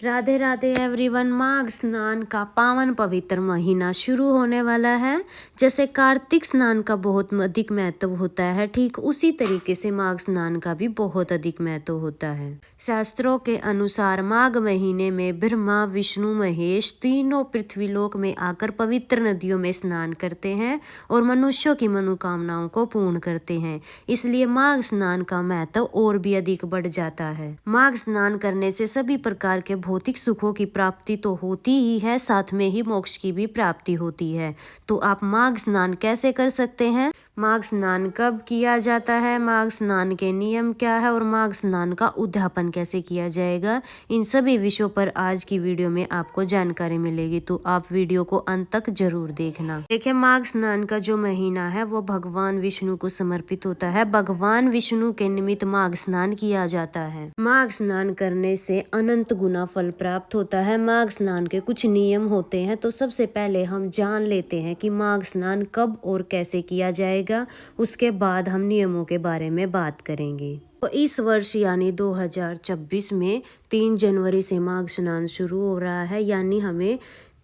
Radhe Radhe everyone. माघ स्नान का पावन पवित्र महीना शुरू होने वाला है। जैसे कार्तिक स्नान का बहुत अधिक महत्व होता है, ठीक उसी तरीके से माघ स्नान का भी बहुत अधिक महत्व होता है। शास्त्रों के अनुसार माघ महीने में ब्रह्मा विष्णु महेश तीनों पृथ्वीलोक में आकर पवित्र नदियों में स्नान करते हैं और मनुष्यों की मनोकामनाओं को पूर्ण करते हैं। इसलिए माघ स्नान का महत्व और भी अधिक बढ़ जाता है। माघ स्नान करने से सभी प्रकार के भौतिक सुखों की प्राप्ति तो होती ही है, साथ में ही मोक्ष की भी प्राप्ति होती है। तो आप माघ स्नान कैसे कर सकते हैं, माघ स्नान कब किया जाता है, माघ स्नान के नियम क्या है और माघ स्नान का उद्यापन कैसे किया जाएगा, इन सभी विषयों पर आज की वीडियो में आपको जानकारी मिलेगी। तो आप वीडियो को अंत तक जरूर देखना। देखिए, माघ स्नान का जो महीना है वो भगवान विष्णु को समर्पित होता है। भगवान विष्णु के निमित्त माघ स्नान किया जाता है। माघ स्नान करने से अनंत गुना फल प्राप्त होता है। माघ स्नान के कुछ नियम होते हैं, तो सबसे पहले हम जान लेते हैं कि माघ स्नान कब और कैसे किया जाएगा। उसके बाद हम नियमों के बारे में बात करेंगे। तो इस वर्ष यानी 2026 में 3 जनवरी से माघ स्नान शुरू हो रहा है। यानी हमें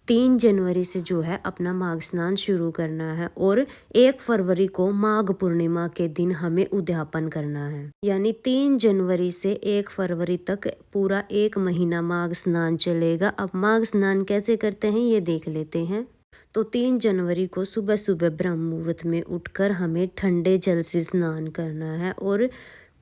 3 जनवरी से जो है अपना माघ स्नान शुरू करना है और 1 फरवरी को माघ पूर्णिमा के दिन हमें उद्यापन करना है। यानी 3 जनवरी से 1 फरवरी तक पूरा 1 महीना माघ स्नान चलेगा। अब माघ स्नान कैसे करते हैं ये देख लेते हैं। तो 3 जनवरी को सुबह सुबह ब्रह्म मुहूर्त में उठकर हमें ठंडे जल से स्नान करना है और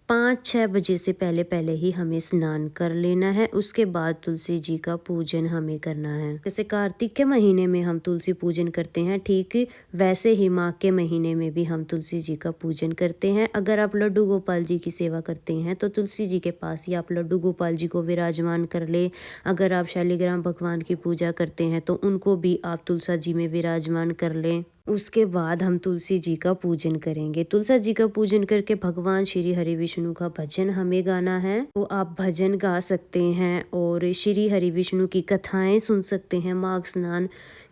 5-6 बजे से पहले पहले ही हमें स्नान कर लेना है। उसके बाद तुलसी जी का पूजन हमें करना है। जैसे कार्तिक के महीने में हम तुलसी पूजन करते हैं, ठीक वैसे ही माघ के महीने में भी हम तुलसी जी का पूजन करते हैं। अगर आप लड्डू गोपाल जी की सेवा करते हैं तो तुलसी जी के पास ही आप लड्डू गोपाल जी को विराजमान कर ले। अगर आप शालिग्राम भगवान की पूजा करते हैं तो उनको भी आप तुलसा जी में विराजमान कर लें। उसके बाद हम तुलसी जी का पूजन करेंगे। तुलसी जी का पूजन करके भगवान श्री हरि विष्णु का भजन हमें गाना है। तो आप भजन गा सकते हैं और श्री हरि विष्णु की कथाएं सुन सकते हैं। माघ स्नान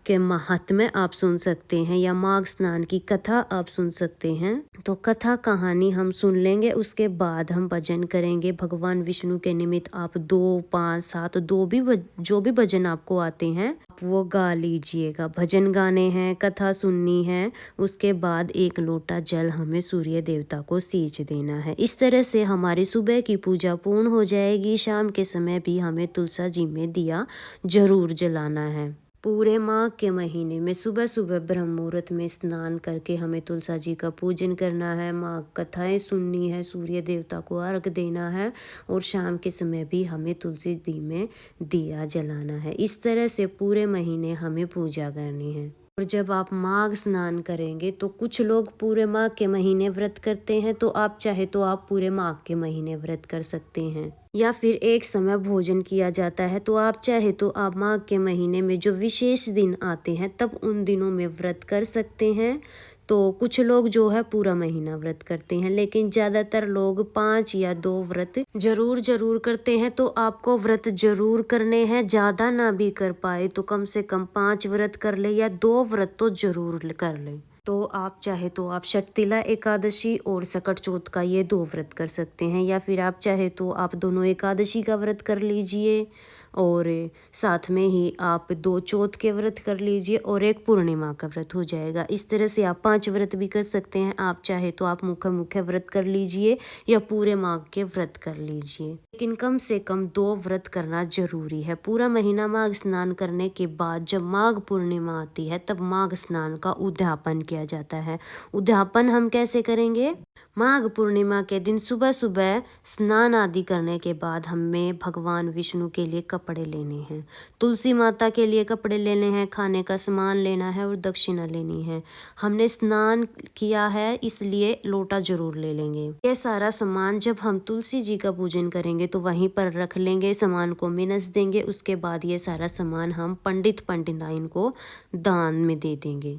के महात्म्य आप सुन सकते हैं या माघ स्नान की कथा आप सुन सकते हैं। तो कथा कहानी हम सुन लेंगे, उसके बाद हम भजन करेंगे भगवान विष्णु के निमित्त। आप 2, 5, 7 जो भी भजन आपको आते हैं वो गा लीजिएगा। भजन गाने हैं, कथा सुननी है, उसके बाद 1 लोटा जल हमें सूर्य देवता को सींच देना है। इस तरह से हमारी सुबह की पूजा पूर्ण हो जाएगी। शाम के समय भी हमें तुलसा जी में दिया जरूर जलाना है। पूरे माघ के महीने में सुबह सुबह ब्रह्म मुहूर्त में स्नान करके हमें तुलसा जी का पूजन करना है, माघ कथाएं सुननी है, सूर्य देवता को अर्घ देना है और शाम के समय भी हमें तुलसी जी में दिया जलाना है। इस तरह से पूरे महीने हमें पूजा करनी है। और जब आप माघ स्नान करेंगे तो कुछ लोग पूरे माघ के महीने व्रत करते हैं, तो आप चाहे तो आप पूरे माघ के महीने व्रत कर सकते हैं। या फिर एक समय भोजन किया जाता है, तो आप चाहे तो आप माघ के महीने में जो विशेष दिन आते हैं तब उन दिनों में व्रत कर सकते हैं। तो कुछ लोग जो है पूरा महीना व्रत करते हैं, लेकिन ज्यादातर लोग 5 या 2 व्रत जरूर करते हैं। तो आपको व्रत जरूर करने हैं। ज्यादा ना भी कर पाए तो कम से कम 5 व्रत कर ले या 2 व्रत तो जरूर कर ले। तो आप चाहे तो आप षटतिला एकादशी और सकट चौथ का ये 2 व्रत कर सकते हैं, या फिर आप चाहे तो आप दोनों एकादशी का व्रत कर लीजिए और साथ में ही आप 2 चौथ के व्रत कर लीजिए और 1 पूर्णिमा का व्रत हो जाएगा। इस तरह से आप 5 व्रत भी कर सकते हैं। आप चाहे तो आप मुख्य व्रत कर लीजिए या पूरे माघ के व्रत कर लीजिए, लेकिन कम से कम 2 व्रत करना जरूरी है। पूरा महीना माघ स्नान करने के बाद जब माघ पूर्णिमा आती है तब माघ स्नान का उद्यापन किया जाता है। उद्यापन हम कैसे करेंगे? माघ पूर्णिमा के दिन सुबह सुबह स्नान आदि करने के बाद हमें भगवान विष्णु के लिए कपड़े लेने हैं, तुलसी माता के लिए कपड़े लेने हैं, खाने का सामान लेना है और दक्षिणा लेनी है। हमने स्नान किया है इसलिए लोटा जरूर ले लेंगे। ये सारा सामान जब हम तुलसी जी का पूजन करेंगे तो वहीं पर रख लेंगे, सामान को मिनस देंगे। उसके बाद ये सारा सामान हम पंडिताइन को दान में दे देंगे।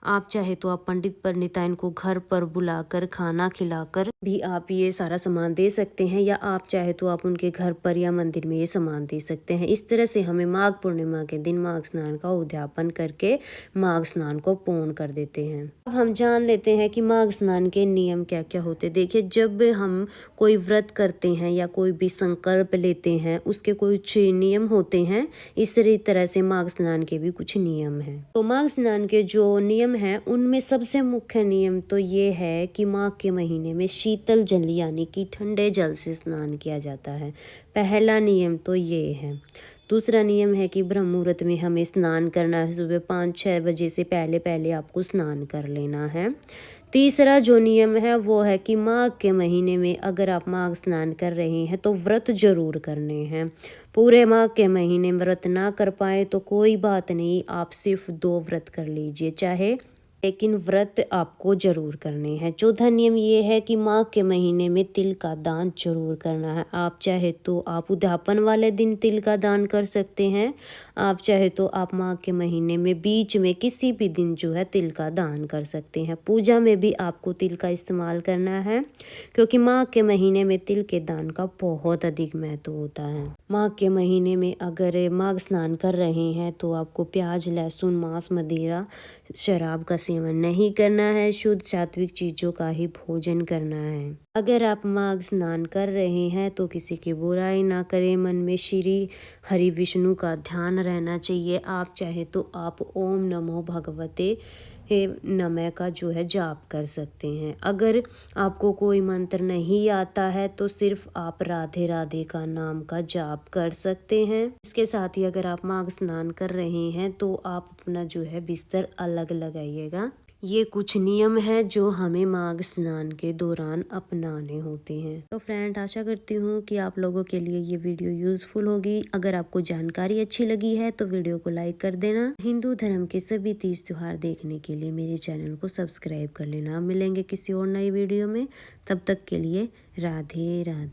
आप चाहे तो आप पंडित पंडिताइन को घर पर बुलाकर खाना खिलाकर भी आप ये सारा सामान दे सकते हैं, या आप चाहे तो आप उनके घर पर या मंदिर में ये सामान दे सकते हैं। इस तरह से हमें माघ पूर्णिमा के दिन माघ स्नान का उद्यापन करके माघ स्नान को पूर्ण कर देते हैं। अब हम जान लेते हैं कि माघ स्नान के नियम क्या क्या होते हैं। देखिए, जब हम कोई व्रत करते हैं या कोई भी संकल्प लेते हैं, उसके कुछ नियम होते हैं। इसी तरह से माघ स्नान के भी कुछ नियम हैं। तो माघ स्नान के जो नियम हैं, उनमें सबसे मुख्य नियम तो ये है कि माघ के महीने में शीतल जल यानी कि ठंडे जल से स्नान किया जाता है। पहला नियम तो ये है। दूसरा नियम है कि ब्रह्म मुहूर्त में हमें स्नान करना है। सुबह 5-6 बजे से पहले पहले आपको स्नान कर लेना है। तीसरा जो नियम है वो है कि माघ के महीने में अगर आप माघ स्नान कर रहे हैं तो व्रत जरूर करने हैं। पूरे माघ के महीने में व्रत ना कर पाए तो कोई बात नहीं, आप सिर्फ 2 व्रत कर लीजिए चाहे, लेकिन व्रत आपको जरूर करने हैं। चौथा नियम ये है कि माघ के महीने में तिल का दान जरूर करना है। आप चाहे तो आप उद्यापन वाले दिन तिल का दान कर सकते हैं, आप चाहे तो आप माघ के महीने में बीच में किसी भी दिन जो है तिल का दान कर सकते हैं। पूजा में भी आपको तिल का इस्तेमाल करना है, क्योंकि माघ के महीने में तिल के दान का बहुत अधिक महत्व होता है। माघ के महीने में अगर माघ स्नान कर रहे हैं तो आपको प्याज, लहसुन, मांस, मदिरा, शराब का सेवन नहीं करना है। शुद्ध सात्विक चीज़ों का ही भोजन करना है। अगर आप माघ स्नान कर रहे हैं तो किसी की बुराई ना करें। मन में श्री हरि विष्णु का ध्यान रहना चाहिए। आप चाहे तो आप ओम नमो भगवते नमः का जो है जाप कर सकते हैं। अगर आपको कोई मंत्र नहीं आता है तो सिर्फ आप राधे राधे का नाम का जाप कर सकते हैं। इसके साथ ही अगर आप माघ स्नान कर रहे हैं तो आप अपना जो है बिस्तर अलग लगाइएगा। ये कुछ नियम हैं जो हमें माघ स्नान के दौरान अपनाने होते हैं। तो फ्रेंड, आशा करती हूँ कि आप लोगों के लिए ये वीडियो यूजफुल होगी। अगर आपको जानकारी अच्छी लगी है तो वीडियो को लाइक कर देना। हिंदू धर्म के सभी तीज त्योहार देखने के लिए मेरे चैनल को सब्सक्राइब कर लेना। मिलेंगे किसी और नई वीडियो में, तब तक के लिए राधे राधे।